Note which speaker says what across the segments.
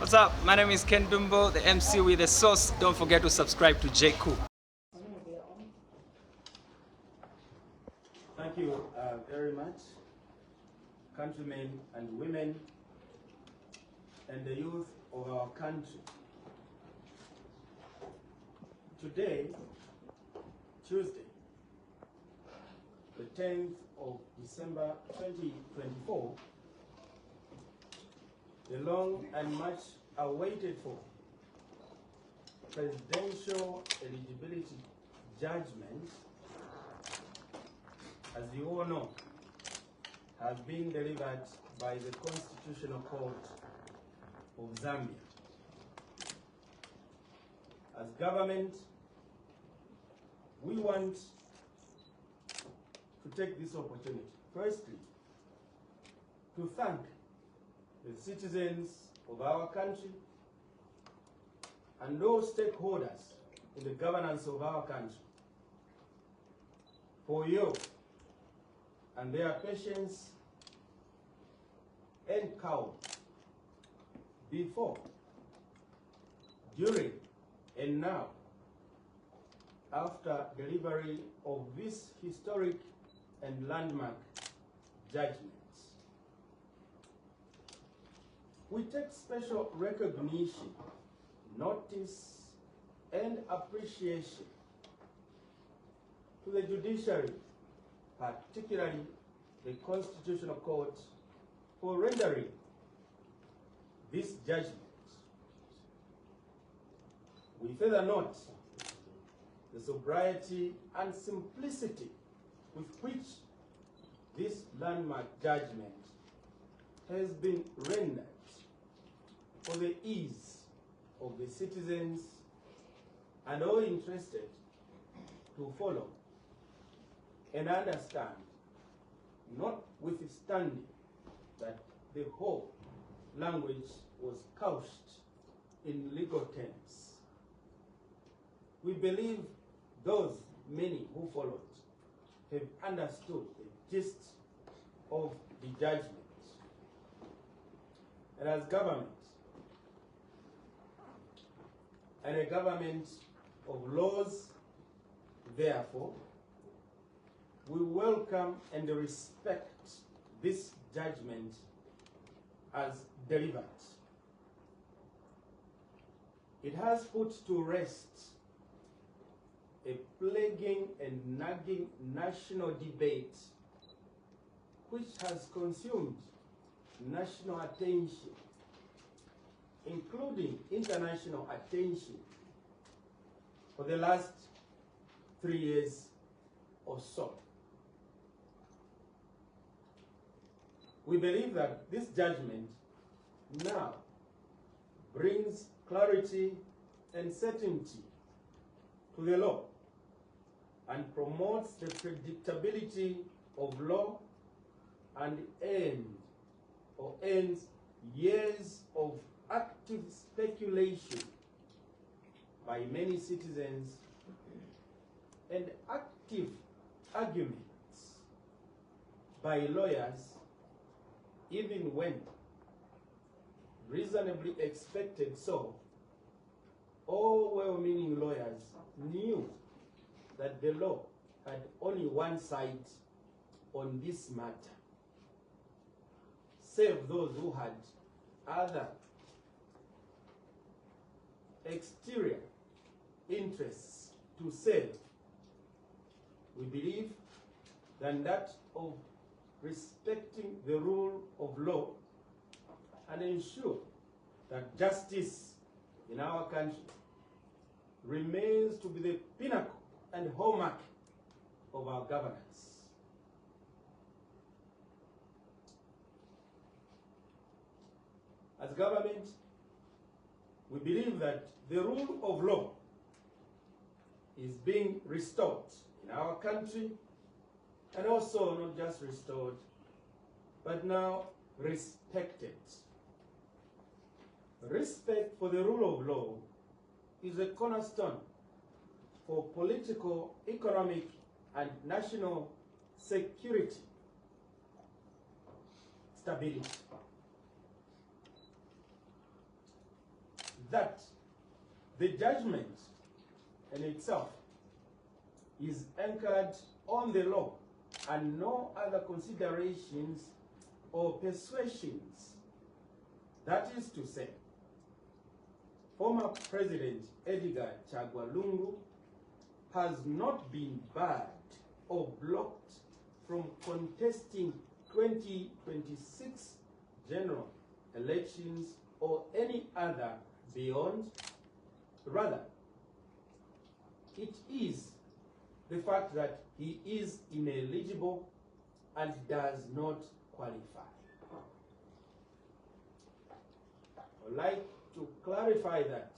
Speaker 1: What's up? My name is Ken Dumbo, the MC with the sauce. Don't forget to subscribe to J. Cool.
Speaker 2: Thank you very much, countrymen and women and the youth of our country. Today, Tuesday, the 10th of December 2024, the long and much awaited for presidential eligibility judgment, as you all know, have been delivered by the Constitutional Court of Zambia. As government, we want to take this opportunity, firstly, to thank the citizens of our country and all stakeholders in the governance of our country for you and their patience and courage before, during, and now, after delivery of this historic and landmark judgments. We take special recognition, notice, and appreciation to the judiciary, particularly the Constitutional Court, for rendering this judgment. We further note the sobriety and simplicity with which this landmark judgment has been rendered for the ease of the citizens and all interested to follow and understand, notwithstanding that the whole language was couched in legal terms. We believe those many who followed have understood the gist of the judgment. And as government, and a government of laws, therefore, we welcome and respect this judgment as delivered. It has put to rest a plaguing and nagging national debate which has consumed national attention, including international attention, for the last 3 years or so. We believe that this judgment now brings clarity and certainty to the law and promotes the predictability of law and ends years of active speculation by many citizens and active arguments by lawyers, even when reasonably expected so. All well-meaning lawyers knew that the law had only one side on this matter, save those who had other exterior interests to serve. We believe than that of respecting the rule of law and ensure that justice in our country remains to be the pinnacle and hallmark of our governance. As government, we believe that the rule of law is being restored in our country, and also not just restored, but now respected. Respect for the rule of law is a cornerstone for political, economic, and national security, stability. that the judgment in itself is anchored on the law and no other considerations or persuasions. That is to say, former President Edgar Chagwa Lungu has not been barred or blocked from contesting 2026 general elections or any other beyond. Rather, it is the fact that he is ineligible and does not qualify. I'd like to clarify that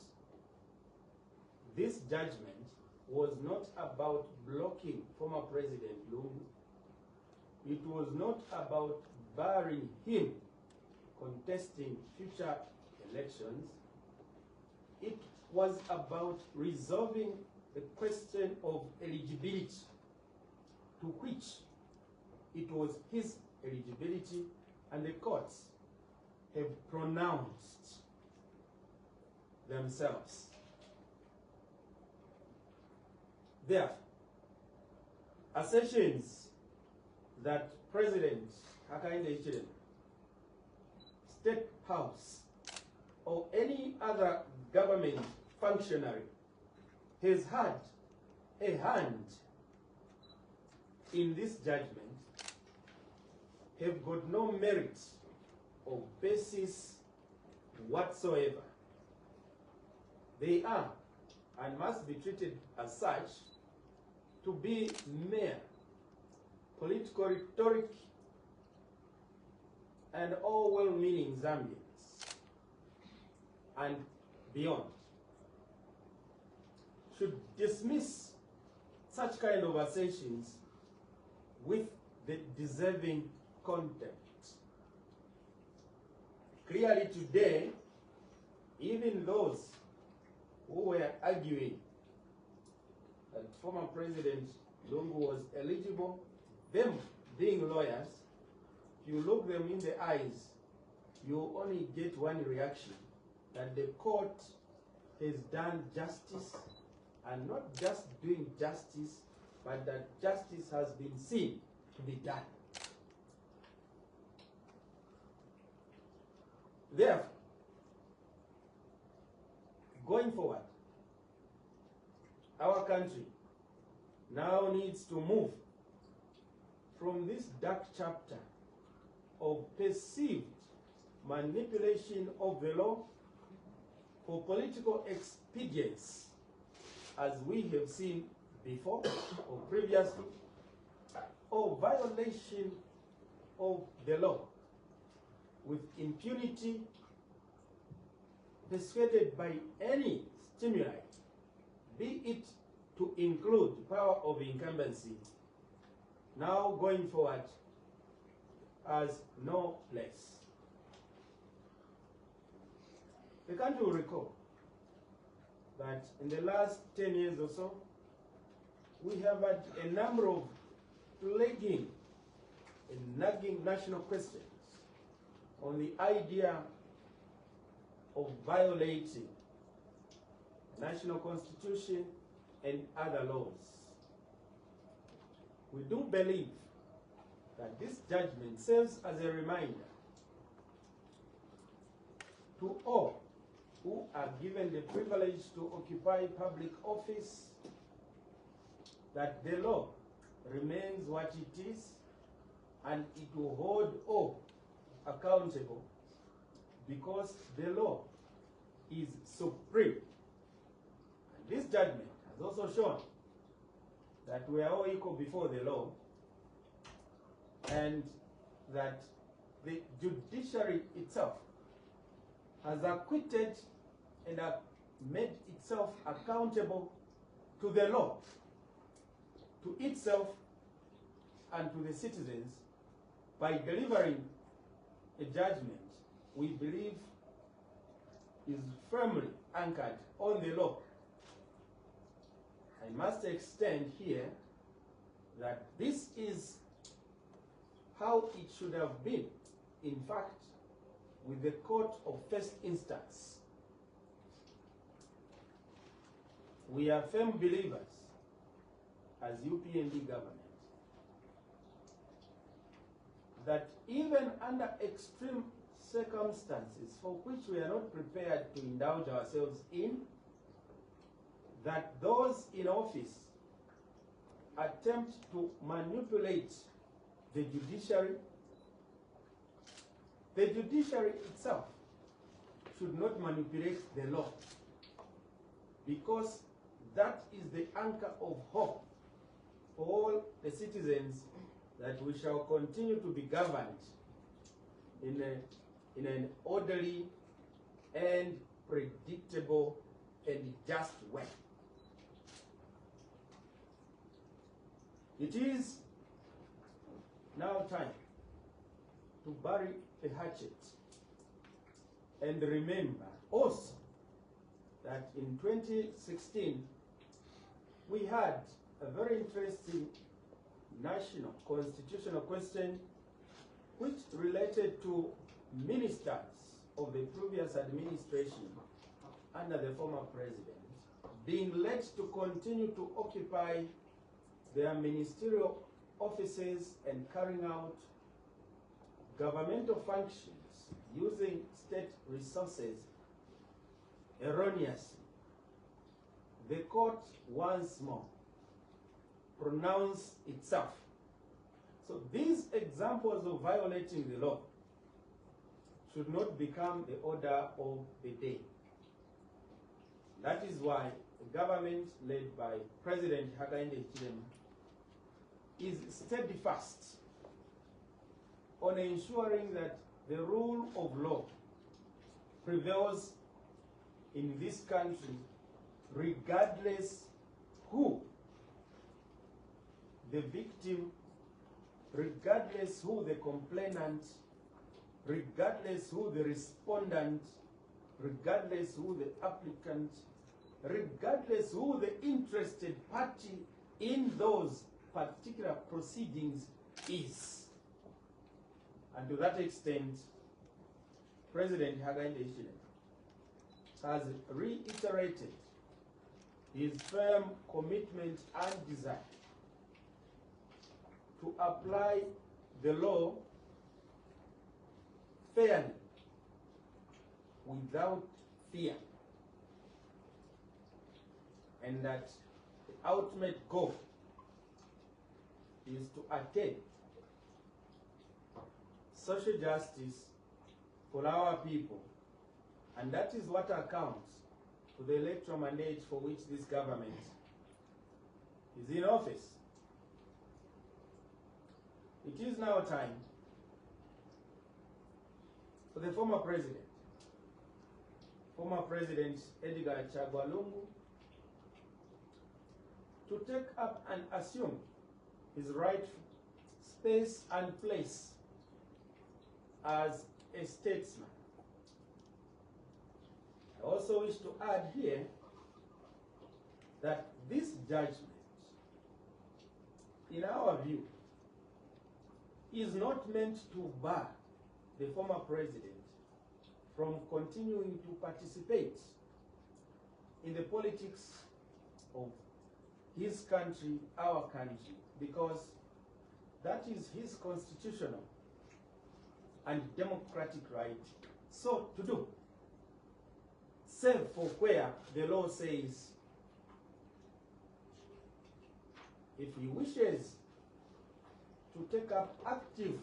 Speaker 2: this judgment was not about blocking former President Lungu. It was not about barring him contesting future elections. It was about resolving the question of eligibility, to which it was his eligibility, and the courts have pronounced themselves. Therefore, assertions that President Hakainde Hichilema, State House, or any other government functionary has had a hand in this judgment have got no merit or basis whatsoever. They are and must be treated as such to be mere political rhetoric and all well-meaning Zambians and beyond should dismiss such kind of assertions with the deserving contempt. Clearly today, even those who were arguing that former President Lungu was eligible, them being lawyers, if you look them in the eyes, you only get one reaction, that the court has done justice, and not just doing justice, but that justice has been seen to be done. Therefore, going forward, our country now needs to move from this dark chapter of perceived manipulation of the law for political expedience, as we have seen before or previously, or violation of the law with impunity persuaded by any stimuli, be it to include power of incumbency, now going forward as no place. The country will recall that in the last 10 years or so, we have had a number of plaguing and nagging national questions on the idea of violating national constitution and other laws. We do believe that this judgment serves as a reminder to all who are given the privilege to occupy public office that the law remains what it is, and it will hold all accountable, because the law is supreme. And this judgment has also shown that we are all equal before the law, and that the judiciary itself has acquitted and made itself accountable to the law, to itself and to the citizens, by delivering a judgment we believe is firmly anchored on the law. I must extend here that this is how it should have been, in fact, with the court of first instance. We are firm believers as UPND government that even under extreme circumstances for which we are not prepared to indulge ourselves in, that those in office attempt to manipulate the judiciary itself should not manipulate the law, because that is the anchor of hope for all the citizens, that we shall continue to be governed in an orderly and predictable and just way. It is now time to bury the hatchet and remember also that in 2016 we had a very interesting national constitutional question which related to ministers of the previous administration under the former president being led to continue to occupy their ministerial offices and carrying out governmental functions using state resources erroneously. The court once more pronounced itself. So these examples of violating the law should not become the order of the day. That is why the government led by President Hakainde Hichilema is steadfast on ensuring that the rule of law prevails in this country, regardless who the victim, regardless who the complainant, regardless who the respondent, regardless who the applicant, regardless who the interested party in those particular proceedings is. And to that extent, President Hakainde Hichilema has reiterated his firm commitment and desire to apply the law fairly, without fear, and that the ultimate goal is to attain social justice for our people, and that is what accounts for the electoral mandate for which this government is in office. It is now time for the former President Edgar Chagwa Lungu, to take up and assume his rightful space and place as a statesman. I also wish to add here that this judgment, in our view, is not meant to bar the former president from continuing to participate in the politics of his country, our country, because that is his constitutional and democratic right so to do, save for where the law says if he wishes to take up active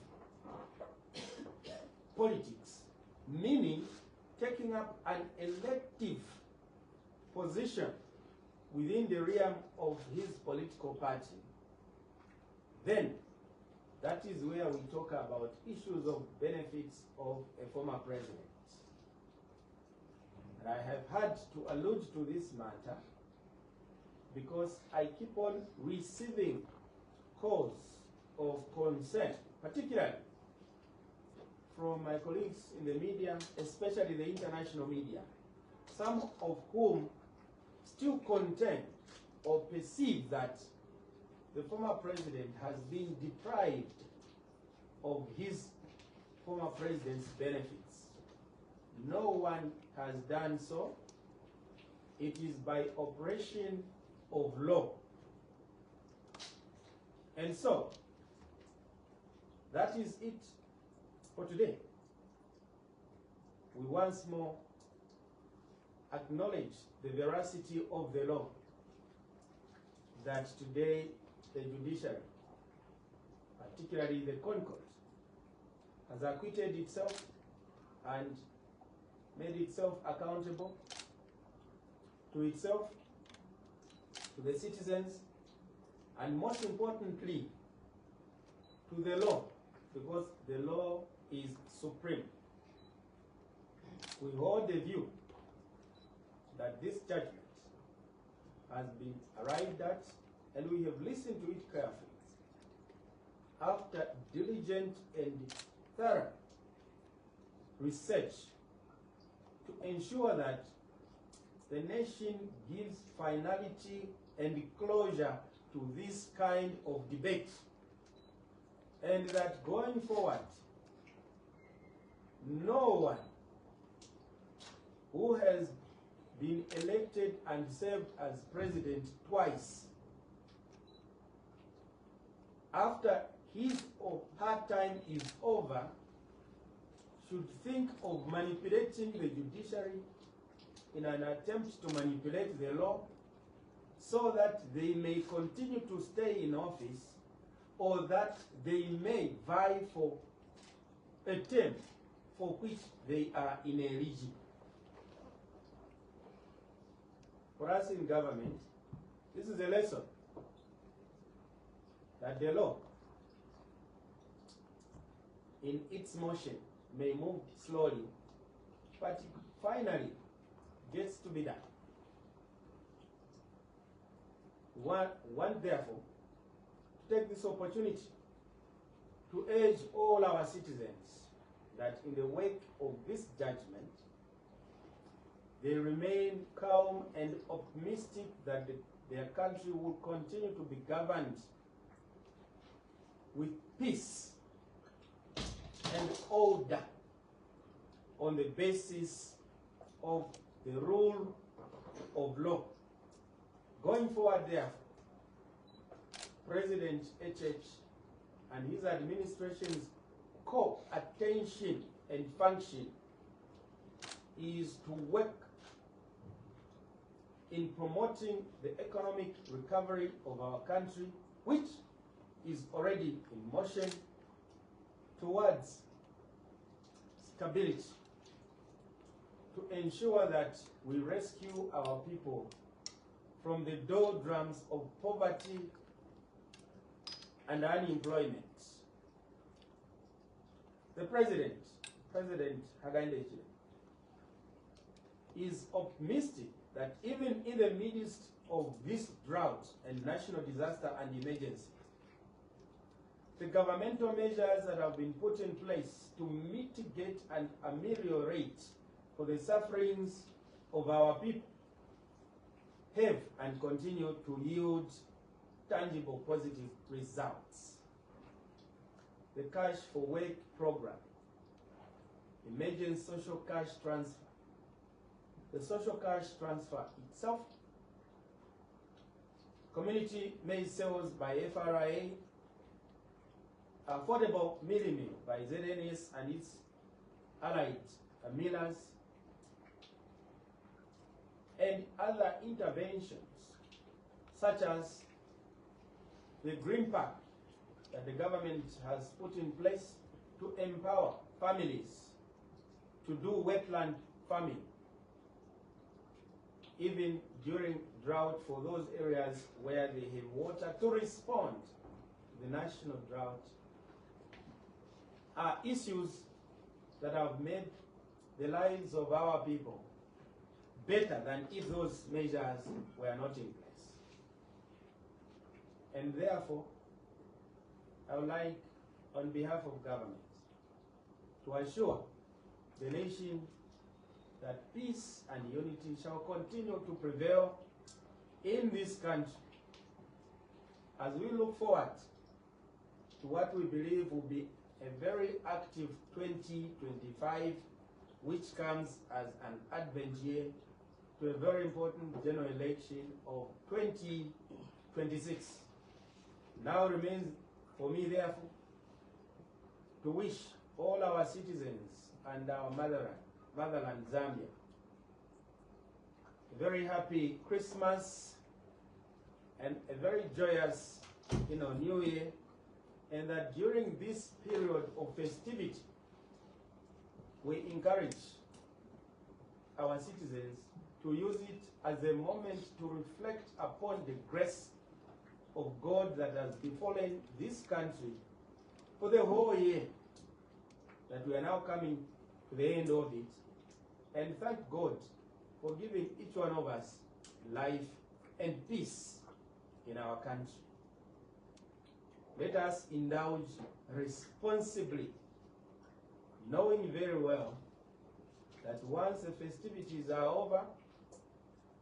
Speaker 2: politics, meaning taking up an elective position within the realm of his political party, then that is where we talk about issues of benefits of a former president. And I have had to allude to this matter because I keep on receiving calls of concern, particularly from my colleagues in the media, especially the international media, some of whom still contend or perceive that the former president has been deprived of his former president's benefits. No one has done so. it is by operation of law. And so, that is it for today. We once more acknowledge the veracity of the law that today the judiciary, particularly the Concord, has acquitted itself and made itself accountable to itself, to the citizens, and most importantly, to the law, because the law is supreme. We hold the view that this judgment has been arrived at, and we have listened to it carefully after diligent and thorough research to ensure that the nation gives finality and closure to this kind of debate, and that going forward, no one who has been elected and served as president twice, after his or her time is over, should think of manipulating the judiciary in an attempt to manipulate the law so that they may continue to stay in office, or that they may vie for a term for which they are ineligible. For us in government, this is a lesson that the law, in its motion, may move slowly, but finally gets to be done. One therefore, to take this opportunity to urge all our citizens that in the wake of this judgment, they remain calm and optimistic that their country will continue to be governed with peace and order on the basis of the rule of law. Going forward, therefore, President HH and his administration's core attention and function is to work in promoting the economic recovery of our country, which is already in motion, towards stability, to ensure that we rescue our people from the doldrums of poverty and unemployment. The President Hakainde Hichilema, is optimistic that even in the midst of this drought and national disaster and emergency, the governmental measures that have been put in place to mitigate and ameliorate for the sufferings of our people have and continue to yield tangible positive results. The Cash for Work program, emergency social cash transfer, the social cash transfer itself, community maize sales by FRA, affordable milling meal by ZNS and its allied millers, and other interventions such as the Green Pack that the government has put in place to empower families to do wetland farming, even during drought, for those areas where they have water, to respond to the national drought, are issues that have made the lives of our people better than if those measures were not in place. And therefore, I would like, on behalf of government, to assure the nation that peace and unity shall continue to prevail in this country as we look forward to what we believe will be a very active 2025, which comes as an advent year to a very important general election of 2026. Now remains for me, therefore, to wish all our citizens and our motherland Zambia a very happy Christmas and a very joyous New Year, and that during this period of festivity, we encourage our citizens to use it as a moment to reflect upon the grace of God that has befallen this country for the whole year, that we are now coming to the end of it, and thank God for giving each one of us life and peace in our country. Let us indulge responsibly, knowing very well that once the festivities are over,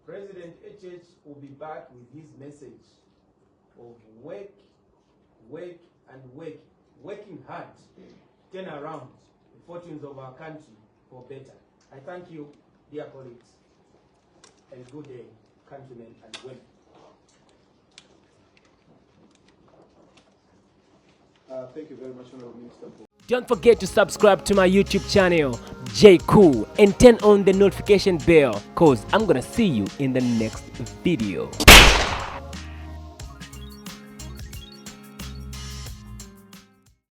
Speaker 2: President HH will be back with his message of work, work, and work, working hard, turn around the fortunes of our country for better. I thank you, dear colleagues, and good day, countrymen and women.
Speaker 3: Thank you very much, Honorable Minister.
Speaker 4: Don't forget to subscribe to my YouTube channel, J Cool, and turn on the notification bell, cause I'm gonna see you in the next video.